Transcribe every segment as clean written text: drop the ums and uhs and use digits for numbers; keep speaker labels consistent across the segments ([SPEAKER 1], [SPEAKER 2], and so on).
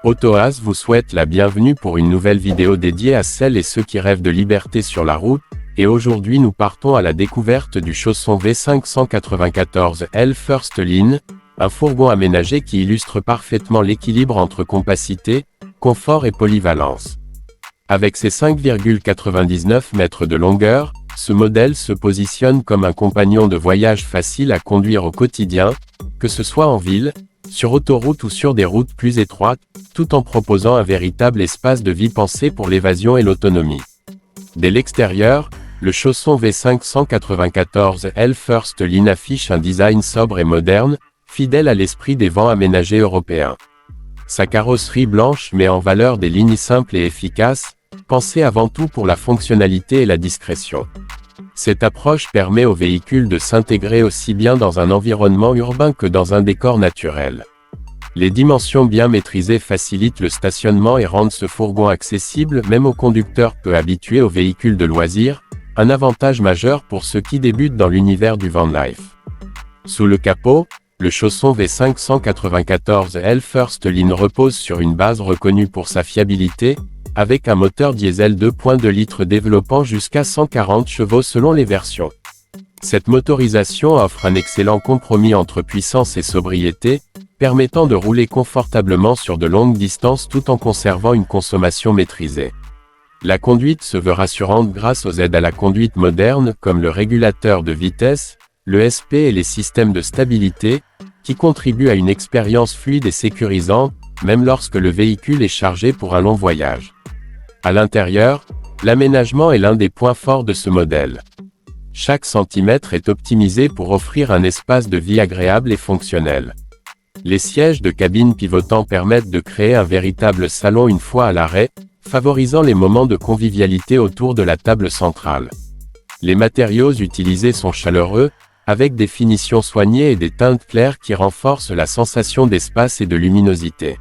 [SPEAKER 1] AutoAS vous souhaite la bienvenue pour une nouvelle vidéo dédiée à celles et ceux qui rêvent de liberté sur la route, et aujourd'hui nous partons à la découverte du chausson V594L First Line, un fourgon aménagé qui illustre parfaitement l'équilibre entre compacité, confort et polyvalence. Avec ses 5,99 mètres de longueur, ce modèle se positionne comme un compagnon de voyage facile à conduire au quotidien, que ce soit en ville, sur autoroute ou sur des routes plus étroites, tout en proposant un véritable espace de vie pensé pour l'évasion et l'autonomie. Dès l'extérieur, le chausson V594L First Line affiche un design sobre et moderne, fidèle à l'esprit des vents aménagés européens. Sa carrosserie blanche met en valeur des lignes simples et efficaces, pensées avant tout pour la fonctionnalité et la discrétion. Cette approche permet au véhicule de s'intégrer aussi bien dans un environnement urbain que dans un décor naturel. Les dimensions bien maîtrisées facilitent le stationnement et rendent ce fourgon accessible même aux conducteurs peu habitués aux véhicules de loisirs, un avantage majeur pour ceux qui débutent dans l'univers du van life. Sous le capot, le chausson V594L First Line repose sur une base reconnue pour sa fiabilité, avec un moteur diesel 2.2 litres développant jusqu'à 140 chevaux selon les versions. Cette motorisation offre un excellent compromis entre puissance et sobriété, permettant de rouler confortablement sur de longues distances tout en conservant une consommation maîtrisée. La conduite se veut rassurante grâce aux aides à la conduite modernes comme le régulateur de vitesse, le SP et les systèmes de stabilité, qui contribuent à une expérience fluide et sécurisante, même lorsque le véhicule est chargé pour un long voyage. À l'intérieur, l'aménagement est l'un des points forts de ce modèle. Chaque centimètre est optimisé pour offrir un espace de vie agréable et fonctionnel. Les sièges de cabine pivotants permettent de créer un véritable salon une fois à l'arrêt, favorisant les moments de convivialité autour de la table centrale. Les matériaux utilisés sont chaleureux, avec des finitions soignées et des teintes claires qui renforcent la sensation d'espace et de luminosité.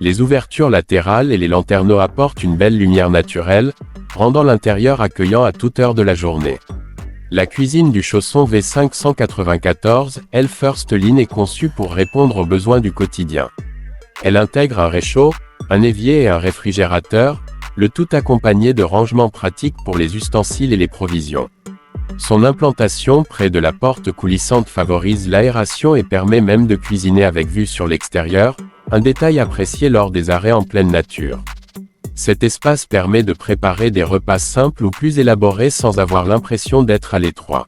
[SPEAKER 1] Les ouvertures latérales et les lanterneaux apportent une belle lumière naturelle, rendant l'intérieur accueillant à toute heure de la journée. La cuisine du chausson V594L First Line est conçue pour répondre aux besoins du quotidien. Elle intègre un réchaud, un évier et un réfrigérateur, le tout accompagné de rangements pratiques pour les ustensiles et les provisions. Son implantation près de la porte coulissante favorise l'aération et permet même de cuisiner avec vue sur l'extérieur, un détail apprécié lors des arrêts en pleine nature. Cet espace permet de préparer des repas simples ou plus élaborés sans avoir l'impression d'être à l'étroit.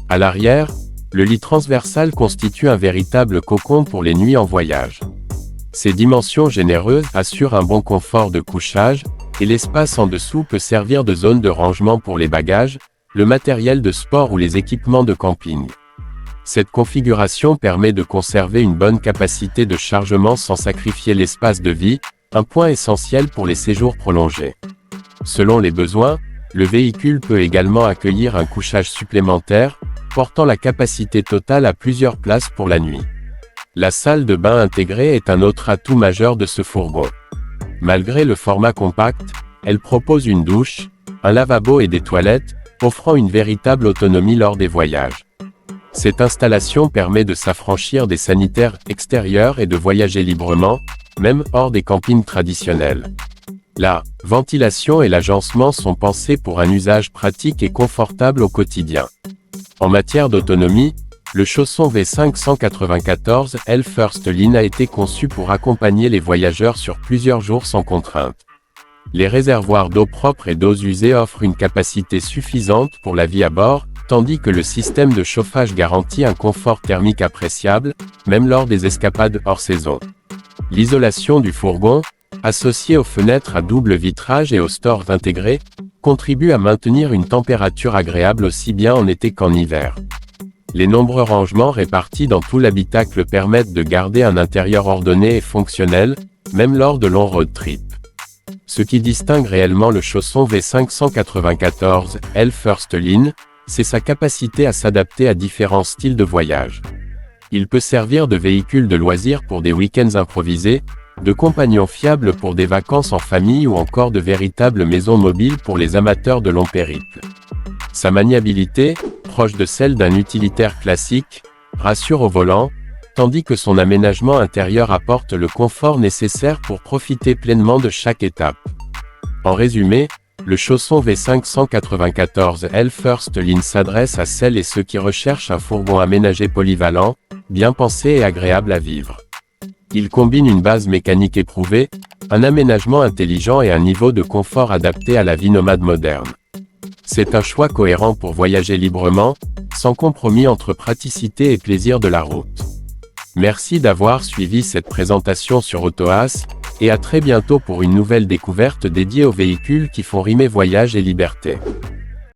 [SPEAKER 1] À l'arrière, le lit transversal constitue un véritable cocon pour les nuits en voyage. Ses dimensions généreuses assurent un bon confort de couchage, et l'espace en dessous peut servir de zone de rangement pour les bagages, le matériel de sport ou les équipements de camping. Cette configuration permet de conserver une bonne capacité de chargement sans sacrifier l'espace de vie, un point essentiel pour les séjours prolongés. Selon les besoins, le véhicule peut également accueillir un couchage supplémentaire, portant la capacité totale à plusieurs places pour la nuit. La salle de bain intégrée est un autre atout majeur de ce fourgon. Malgré le format compact, elle propose une douche, un lavabo et des toilettes, offrant une véritable autonomie lors des voyages. Cette installation permet de s'affranchir des sanitaires extérieurs et de voyager librement, même hors des campings traditionnels. La ventilation et l'agencement sont pensés pour un usage pratique et confortable au quotidien. En matière d'autonomie, le chausson V594L First Line a été conçu pour accompagner les voyageurs sur plusieurs jours sans contrainte. Les réservoirs d'eau propre et d'eau usée offrent une capacité suffisante pour la vie à bord, tandis que le système de chauffage garantit un confort thermique appréciable, même lors des escapades hors saison. L'isolation du fourgon, associée aux fenêtres à double vitrage et aux stores intégrés, contribue à maintenir une température agréable aussi bien en été qu'en hiver. Les nombreux rangements répartis dans tout l'habitacle permettent de garder un intérieur ordonné et fonctionnel, même lors de longs road trips. Ce qui distingue réellement le chausson V594L First Line, c'est sa capacité à s'adapter à différents styles de voyage. Il peut servir de véhicule de loisirs pour des week-ends improvisés, de compagnon fiable pour des vacances en famille ou encore de véritable maison mobile pour les amateurs de longs périples. Sa maniabilité, proche de celle d'un utilitaire classique, rassure au volant, tandis que son aménagement intérieur apporte le confort nécessaire pour profiter pleinement de chaque étape. En résumé, le chausson V594L First Line s'adresse à celles et ceux qui recherchent un fourgon aménagé polyvalent, bien pensé et agréable à vivre. Il combine une base mécanique éprouvée, un aménagement intelligent et un niveau de confort adapté à la vie nomade moderne. C'est un choix cohérent pour voyager librement, sans compromis entre praticité et plaisir de la route. Merci d'avoir suivi cette présentation sur AutoAS, et à très bientôt pour une nouvelle découverte dédiée aux véhicules qui font rimer voyage et liberté.